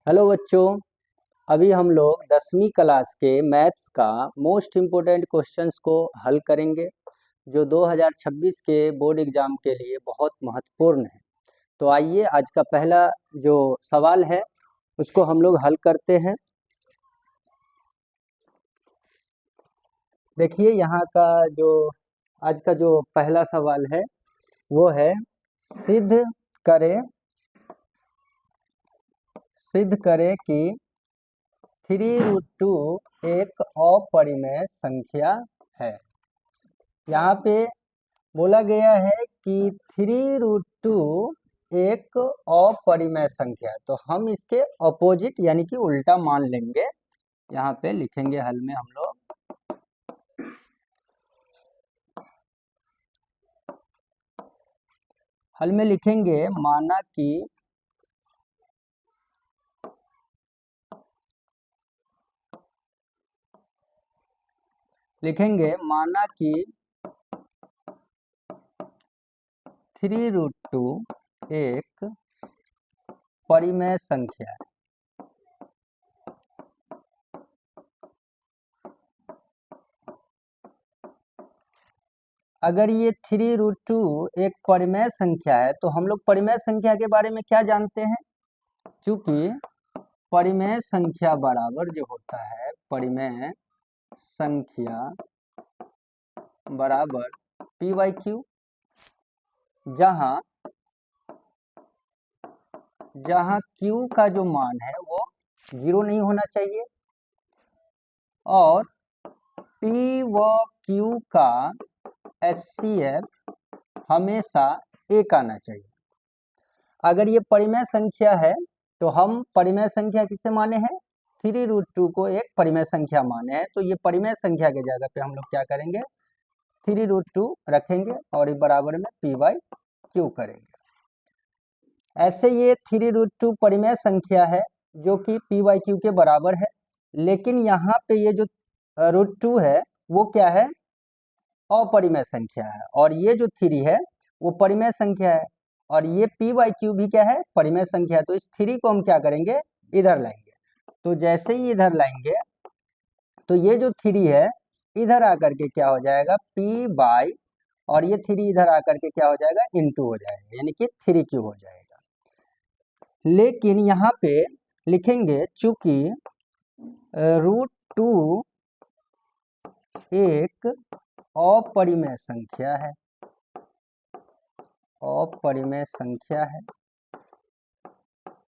Hello बच्चों। अभी हम लोग 10वीं क्लास के मैथ्स का मोस्ट इम्पोर्टेंट क्वेश्चंस को हल करेंगे जो 2026 के बोर्ड एग्जाम के लिए बहुत महत्वपूर्ण है। तो आइए आज का पहला जो सवाल है उसको हम लोग हल करते हैं। देखिए यहाँ का जो आज का जो पहला सवाल है वो है सिद्ध करें कि 3√2 एक अपरिमेय संख्या है। यहाँ पे बोला गया है कि 3√2 एक अपरिमेय संख्या है, तो हम इसके अपोजिट यानी कि उल्टा मान लेंगे। यहाँ पे लिखेंगे हल में हम लोग लिखेंगे माना कि माना कि 3√2 एक परिमेय संख्या है। अगर ये 3√2 एक परिमेय संख्या है तो हम लोग परिमेय संख्या के बारे में क्या जानते हैं? क्योंकि परिमेय संख्या बराबर जो होता है, परिमेय संख्या बराबर p/q, जहां q का जो मान है वो 0 नहीं होना चाहिए और p व q का HCF हमेशा 1 आना चाहिए। अगर ये परिमेय संख्या है तो हम परिमेय संख्या किसे माने हैं? 3√2 को एक परिमेय संख्या माने हैं, तो ये परिमेय संख्या के जगह पे हम लोग क्या करेंगे? 3√2 रखेंगे और ये बराबर में p/q करेंगे। ऐसे ये 3√2 परिमेय संख्या है जो कि p/q के बराबर है, लेकिन यहाँ पे ये जो √2 है वो क्या है? अपरिमेय संख्या है, और ये जो 3 है वो परिमेय संख्या है, और ये p/q भी क्या है? परिमेय संख्या है। तो इस 3 को हम क्या करेंगे? इधर लाएंगे। तो जैसे ही इधर लाएंगे तो ये जो 3 है इधर आकर के क्या हो जाएगा? p/, और ये 3 इधर आकर के क्या हो जाएगा? इंटू हो जाएगा, यानी कि 3q हो जाएगा। लेकिन यहाँ पे लिखेंगे चूंकि √2 एक अपरिमेय संख्या है,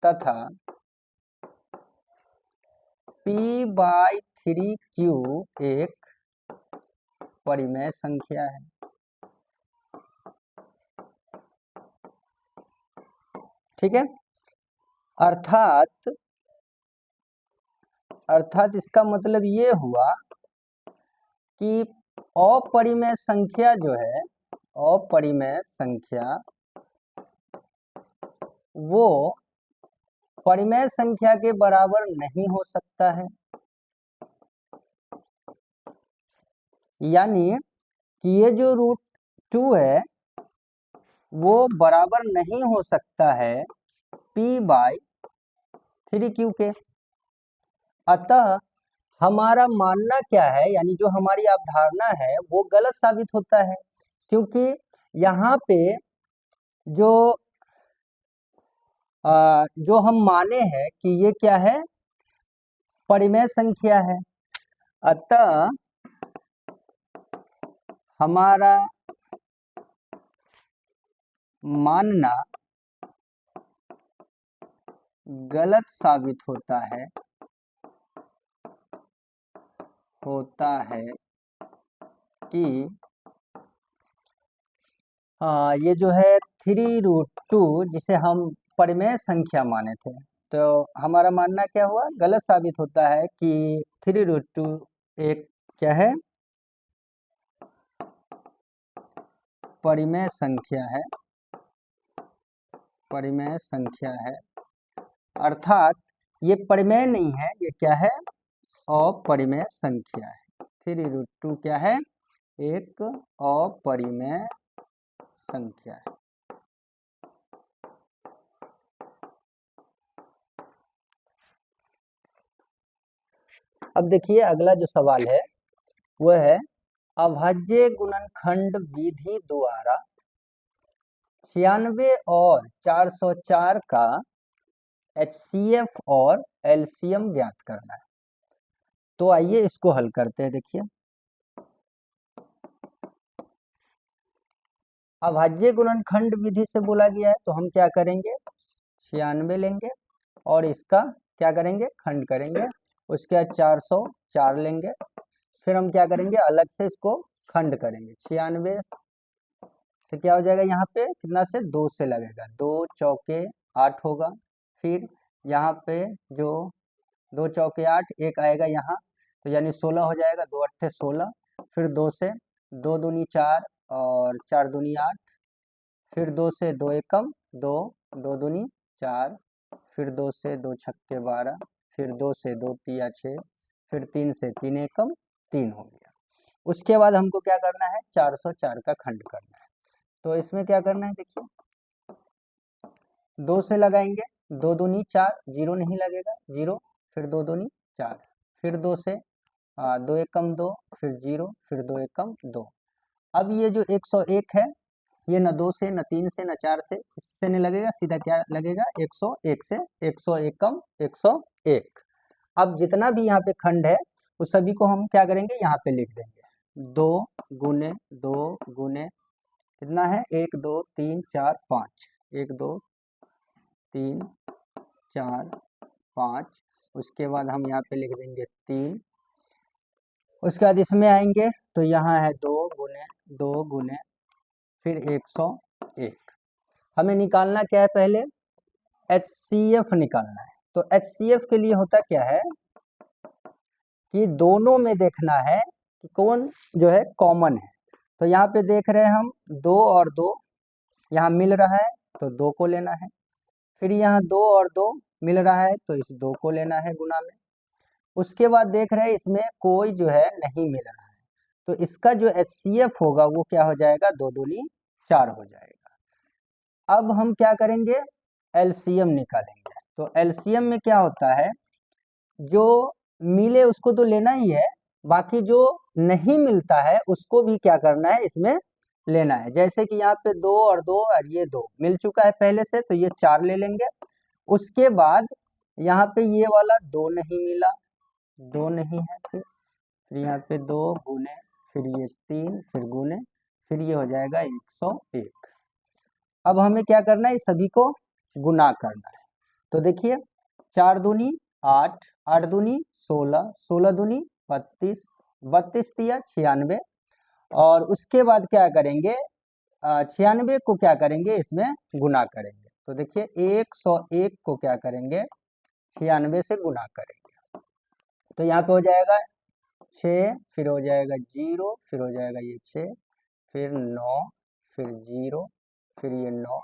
तथा p/3q एक परिमेय संख्या है। ठीक है, अर्थात इसका मतलब ये हुआ कि अपरिमेय संख्या जो है, अपरिमेय संख्या वो परिमेय संख्या के बराबर नहीं हो सकता है। यानी कि ये जो √2 है वो बराबर नहीं हो सकता है p/3q के। अतः हमारा मानना क्या है, यानी जो हमारी अवधारणा है वो गलत साबित होता है, क्योंकि यहाँ पे जो हम माने हैं कि ये क्या है? परिमेय संख्या है। अतः हमारा मानना गलत साबित होता है कि ये जो है 3√2 जिसे हम परिमेय संख्या माने थे, तो हमारा मानना क्या हुआ? गलत साबित होता है कि 3√2 एक क्या है? परिमेय संख्या है। अर्थात ये परिमेय नहीं है, ये क्या है? अपरिमेय संख्या है। 3√2 क्या है? एक अपरिमेय संख्या है। अब देखिए अगला जो सवाल है वह है अभाज्य गुणनखंड विधि द्वारा 96 और 404 का HCF और LCM ज्ञात करना है। तो आइए इसको हल करते हैं। देखिए अभाज्य गुणनखंड विधि से बोला गया है तो हम क्या करेंगे, 96 लेंगे और इसका क्या करेंगे, खंड करेंगे। उसके बाद 404 लेंगे, फिर हम क्या करेंगे, अलग से इसको खंड करेंगे। 96 से क्या हो जाएगा, यहाँ पे कितना से 2 से लगेगा, 2 चौके 8 होगा। फिर यहाँ पे जो 2 चौके 8 एक आएगा यहाँ, तो यानी 16 हो जाएगा, 2 अट्ठे 16। फिर 2 से 2 दूनी 4 और 4 दूनी 8। फिर 2 से 2 एकम 2, 2 दूनी 4। फिर 2 से 2 छक्के 12। फिर 2 से 2 तिया 6। फिर 3 से 3 एकम 3 हो गया। उसके बाद हमको क्या करना है, 404 का खंड करना है। तो इसमें क्या करना है, देखिए 2 से लगाएंगे, 2 दूनी 4, 0 नहीं लगेगा, 0। फिर 2 दूनी 4। फिर 2 से 2 एकम 2, फिर 0, फिर 2 एकम 2। अब ये जो 101 है, ये न 2 से, न 3 से, न 4 से, इससे नहीं लगेगा, सीधा क्या लगेगा, 101 से, 101 कम 101। अब जितना भी यहाँ पे खंड है उस सभी को हम क्या करेंगे, यहाँ पे लिख देंगे। 2 गुने 2 गुने कितना है, 1 2 3 4 5, 1 2 3 4 5। उसके बाद हम यहाँ पे लिख देंगे 3। उसके बाद इसमें आएंगे तो यहाँ है 2 गुने फिर 101। हमें निकालना क्या है, पहले HCF निकालना है। तो HCF के लिए होता क्या है कि दोनों में देखना है कि कौन जो है कॉमन है। तो यहाँ पे देख रहे हैं हम 2 और 2 यहाँ मिल रहा है तो 2 को लेना है। फिर यहाँ 2 और 2 मिल रहा है तो इस 2 को लेना है गुना में। उसके बाद देख रहे हैं इसमें कोई जो है नहीं मिल रहा है, तो इसका जो HCF होगा वो क्या हो जाएगा, 2 दूनी 4 हो जाएगा। अब हम क्या करेंगे, LCM निकालेंगे। तो LCM में क्या होता है, जो मिले उसको तो लेना ही है, बाकी जो नहीं मिलता है उसको भी क्या करना है, इसमें लेना है। जैसे कि यहाँ पे 2 और 2 और ये 2 मिल चुका है पहले से, तो ये 4 ले लेंगे। उसके बाद यहाँ पे ये वाला 2 नहीं मिला, 2 नहीं है। फिर यहाँ पे 2 गुने, फिर ये 3, फिर गुने, फिर ये हो जाएगा 101। अब हमें क्या करना है, इस सभी को गुना करना है। तो देखिए 4 दूनी 8, 8 दूनी 16, 16 दूनी 32, 32 तिया 96। और उसके बाद क्या करेंगे, 96 को क्या करेंगे, इसमें गुना करेंगे। तो देखिए 101 को क्या करेंगे, 96 से गुना करेंगे। तो यहाँ पे हो जाएगा 6, फिर हो जाएगा 0, फिर हो जाएगा ये 6, फिर 9, फिर 0, फिर ये 9,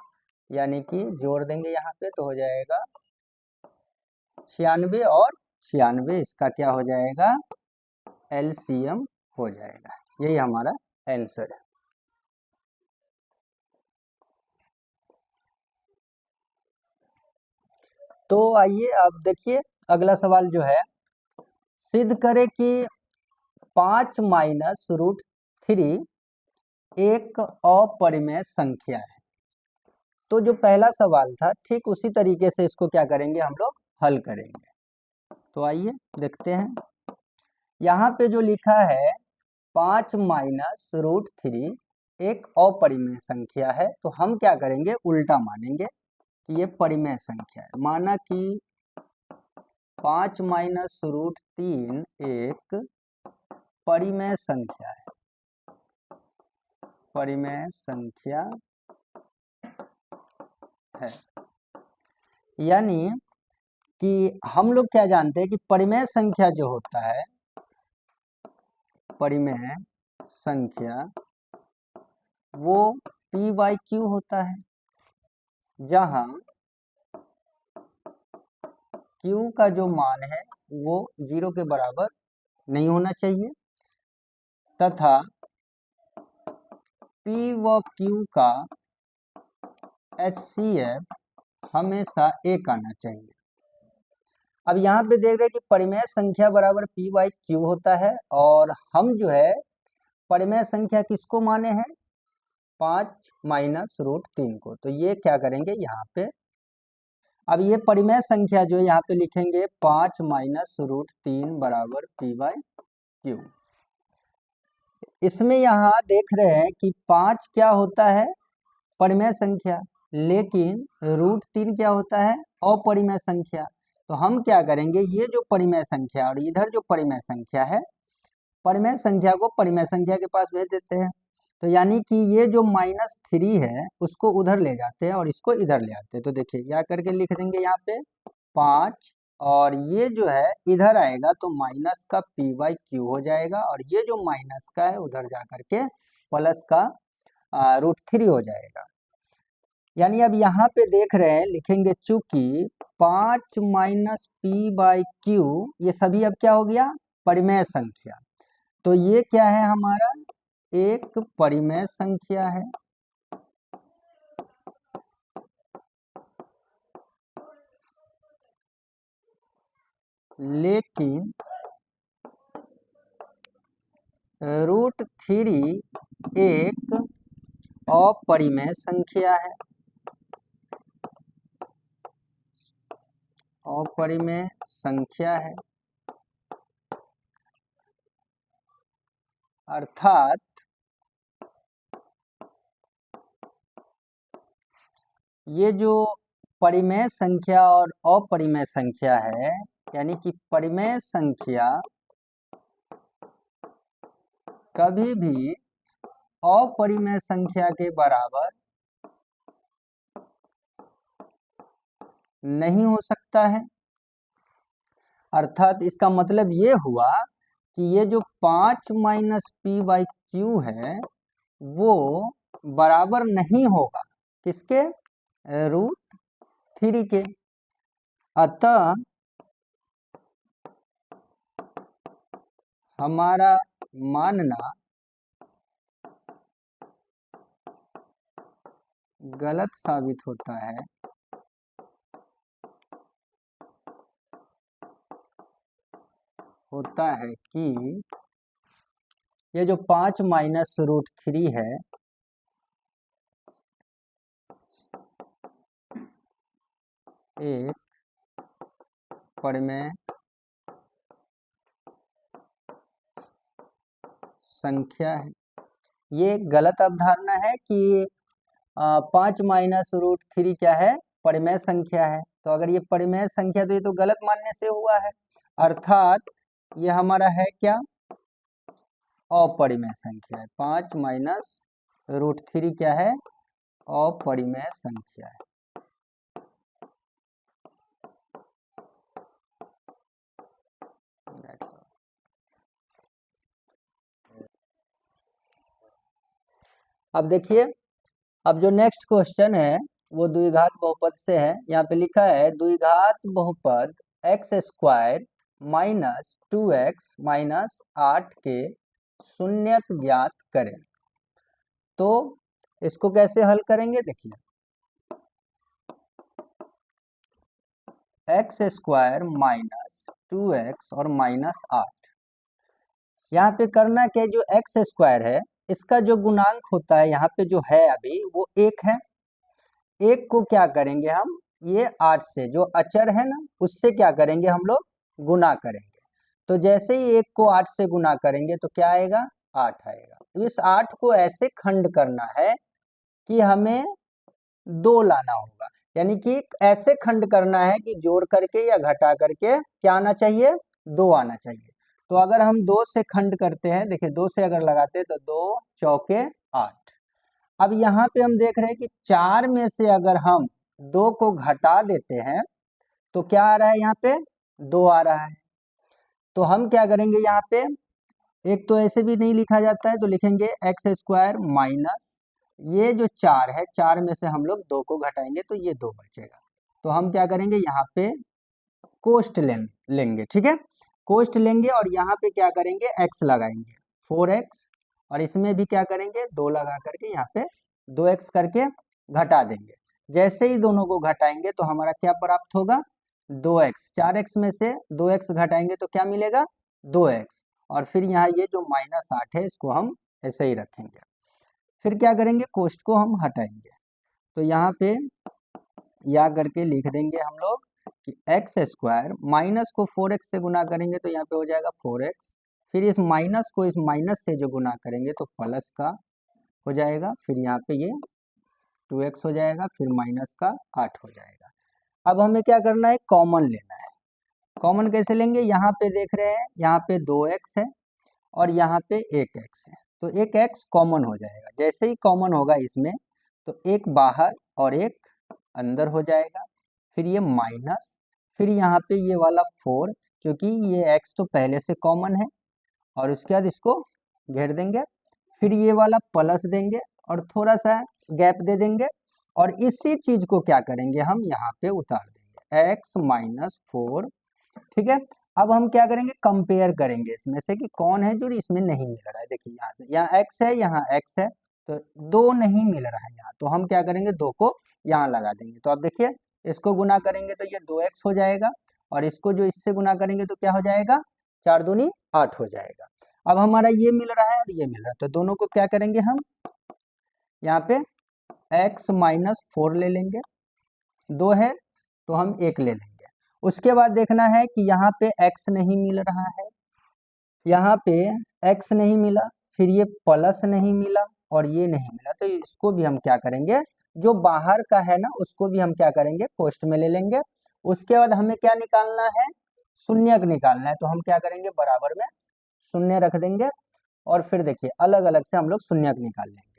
यानी कि जोड़ देंगे यहाँ पे तो हो जाएगा 96 और 96, इसका क्या हो जाएगा, LCM हो जाएगा। यही हमारा आंसर है। तो आइए अब देखिए अगला सवाल जो है, सिद्ध करें कि 5 माइनस रूट 3 एक अपरिमेय संख्या है। तो जो पहला सवाल था ठीक उसी तरीके से इसको क्या करेंगे, हम लोग हल करेंगे। तो आइए देखते हैं, यहाँ पे जो लिखा है 5 माइनस रूट 3 एक अपरिमेय संख्या है, तो हम क्या करेंगे, उल्टा मानेंगे कि ये परिमेय संख्या है। माना कि 5 माइनस रूट 3 एक परिमेय संख्या है, परिमेय संख्या है। यानी कि हम लोग क्या जानते हैं कि परिमेय संख्या जो होता है, परिमेय संख्या वो P/Q होता है, जहां Q का जो मान है वो 0 के बराबर नहीं होना चाहिए, तथा P व Q का HCF हमेशा 1 आना चाहिए। अब यहाँ पे देख रहे हैं कि परिमेय संख्या बराबर पी बाई क्यू होता है, और हम जो है परिमेय संख्या किसको माने हैं, 5 माइनस रूट 3 को। तो ये क्या करेंगे यहाँ पे, अब ये परिमेय संख्या जो यहाँ पे लिखेंगे 5 माइनस रूट 3 बराबर पी बाई क्यू। इसमें यहाँ देख रहे हैं कि 5 क्या होता है, परिमेय संख्या, लेकिन रूट 3 क्या होता है, अपरिमेय संख्या। तो हम क्या करेंगे, ये जो परिमेय संख्या और इधर जो परिमेय संख्या है, परिमेय संख्या को परिमेय संख्या के पास भेज देते हैं। तो यानी कि ये जो -3 है उसको उधर ले जाते हैं और इसको इधर ले आते हैं। तो देखिए या करके लिख देंगे यहाँ पे 5, और ये जो है इधर आएगा तो माइनस का पी बाई क्यू हो जाएगा, और ये जो माइनस का है उधर जा करके प्लस का रूट 3 हो जाएगा। यानी अब यहाँ पे देख रहे हैं, लिखेंगे चूंकि 5 माइनस पी बाई क्यू ये सभी अब क्या हो गया, परिमेय संख्या। तो ये क्या है हमारा, एक परिमेय संख्या है। लेकिन रूट 3 एक अपरिमेय संख्या है, अपरिमेय संख्या है। अर्थात ये जो परिमेय संख्या और अपरिमेय संख्या है, यानी कि परिमेय संख्या कभी भी अपरिमेय संख्या के बराबर नहीं हो सकता है। अर्थात इसका मतलब ये हुआ कि ये जो 5 माइनस पी बाई क्यू है वो बराबर नहीं होगा किसके, रूट 3 के। अतः हमारा मानना गलत साबित होता है। कि ये जो 5 माइनस रूट 3 है एक परिमेय संख्या है। ये गलत अवधारणा है कि 5 माइनस रूट 3 क्या है, परिमेय संख्या है। तो अगर ये परिमेय संख्या तो ये तो गलत मानने से हुआ है। अर्थात ये हमारा है क्या, अपरिमेय संख्या है। 5 माइनस रूट 3 क्या है, अपरिमेय संख्या है। अब देखिए, अब जो नेक्स्ट क्वेश्चन है वो द्विघात बहुपद से है। यहाँ पे लिखा है द्विघात बहुपद x square minus 2x minus 8 के शून्यक ज्ञात करें। तो इसको कैसे हल करेंगे, देखिए एक्स स्क्वायर माइनस 2x और माइनस 8, यहाँ पे करना क्या, जो एक्स स्क्वायर है इसका जो गुणांक होता है यहाँ पे जो है अभी वो 1 है। 1 को क्या करेंगे हम, ये 8 से जो अचर है ना उससे क्या करेंगे हम लोग, गुना करेंगे। तो जैसे ही 1 को 8 से गुना करेंगे तो क्या आएगा, 8 आएगा। इस 8 को ऐसे खंड करना है कि हमें 2 लाना होगा, यानी कि ऐसे खंड करना है कि जोड़ करके या घटा करके क्या आना चाहिए, 2 आना चाहिए। तो अगर हम 2 से खंड करते हैं, देखिए 2 से अगर लगाते हैं तो 2 चौके 8। अब यहाँ पे हम देख रहे हैं कि 4 में से अगर हम 2 को घटा देते हैं तो क्या आ रहा है, यहाँ पे 2 आ रहा है। तो हम क्या करेंगे, यहाँ पे एक तो ऐसे भी नहीं लिखा जाता है तो लिखेंगे एक्स स्क्वायर माइनस ये जो 4 है, 4 में से हम लोग 2 को घटाएंगे तो ये 2 बचेगा। तो हम क्या करेंगे, यहाँ पे कोष्ट लेंगे, ठीक है, कोष्ट लेंगे और यहाँ पे क्या करेंगे, x लगाएंगे 4x, और इसमें भी क्या करेंगे 2 लगा करके यहाँ पे 2x करके घटा देंगे। जैसे ही दोनों को घटाएंगे तो हमारा क्या प्राप्त होगा, 2x, 4x में से 2x घटाएंगे तो क्या मिलेगा 2x, और फिर यहाँ ये जो -8 है इसको हम ऐसे ही रखेंगे। फिर क्या करेंगे, कोष्ठ को हम हटाएंगे, तो यहाँ पे या करके लिख देंगे हम लोग कि x², माइनस को 4x से गुना करेंगे तो यहाँ पे हो जाएगा 4x, फिर इस माइनस को इस माइनस से जो गुना करेंगे तो प्लस का हो जाएगा, फिर यहाँ पे ये 2x हो जाएगा, फिर माइनस का 8 हो जाएगा। अब हमें क्या करना है, कॉमन लेना है। कॉमन कैसे लेंगे, यहाँ पे देख रहे हैं यहाँ पे 2x है और यहाँ पे 1x है, तो 1x कॉमन हो जाएगा। जैसे ही कॉमन होगा इसमें तो एक बाहर और एक अंदर हो जाएगा, फिर ये माइनस, फिर यहाँ पे ये वाला 4, क्योंकि ये x तो पहले से कॉमन है, और उसके बाद इसको घेर देंगे, फिर ये वाला प्लस देंगे और थोड़ा सा गैप दे देंगे, और इसी चीज को क्या करेंगे हम यहाँ पे उतार देंगे, x - 4, ठीक है। अब हम क्या करेंगे, कंपेयर करेंगे इसमें से कि कौन है जो इसमें नहीं मिल रहा है। देखिए यहाँ से, यहाँ x है, यहाँ x है, तो 2 नहीं मिल रहा है यहाँ, तो हम क्या करेंगे 2 को यहाँ लगा देंगे। तो अब देखिए इसको गुना करेंगे तो ये 2x हो जाएगा, और इसको जो इससे गुना करेंगे तो क्या हो जाएगा, 4 दूनी 8 हो जाएगा। अब हमारा ये मिल रहा है और ये मिल रहा है, तो दोनों को क्या करेंगे हम, यहाँ पे x - 4 ले लेंगे, 2 है तो हम 1 ले लेंगे। उसके बाद देखना है कि यहाँ पे x नहीं मिल रहा है, यहाँ पे x नहीं मिला, फिर ये प्लस नहीं मिला और ये नहीं मिला, तो इसको भी हम क्या करेंगे, जो बाहर का है ना उसको भी हम क्या करेंगे, कोष्ठ में ले लेंगे। उसके बाद हमें क्या निकालना है, शून्यक निकालना है, तो हम क्या करेंगे, बराबर में शून्य रख देंगे, और फिर देखिए अलग अलग से हम लोग शून्यक निकाल लेंगे।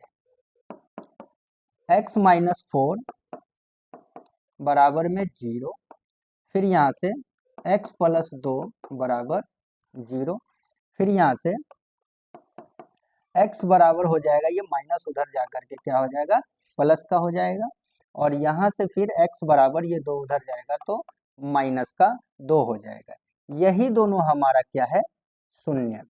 x - 4 बराबर में 0, फिर यहाँ से x + 2 बराबर 0, फिर यहाँ से x बराबर हो जाएगा, ये माइनस उधर जा करके क्या हो जाएगा, प्लस का हो जाएगा, और यहाँ से फिर x बराबर ये 2 उधर जाएगा तो -2 हो जाएगा। यही दोनों हमारा क्या है, शून्य।